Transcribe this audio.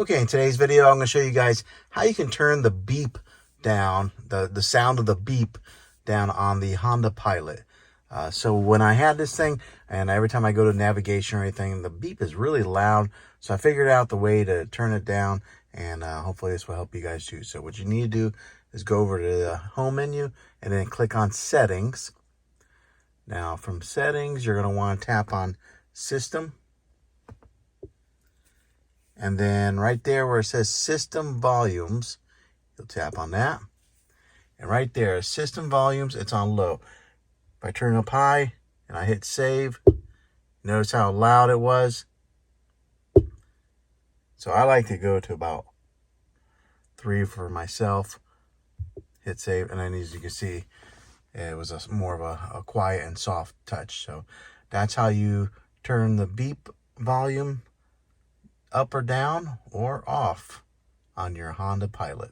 Okay, in today's video, I'm going to show you guys how you can turn the beep down, the sound of the beep down on the Honda Pilot. So when I had this thing, and every time I go to navigation or anything, the beep is really loud. So I figured out the way to turn it down, and hopefully this will help you guys too. So what you need to do is go over to the home menu and then click on settings. Now from settings, you're going to want to tap on system. And then right there where it says system volumes, you'll tap on that. And right there, system volumes, it's on low. If I turn up high and I hit save, notice how loud it was. So I like to go to about 3 for myself. Hit save, and then as you can see, it was more of a quiet and soft touch. So that's how you turn the beep volume up or down or off on your Honda Pilot.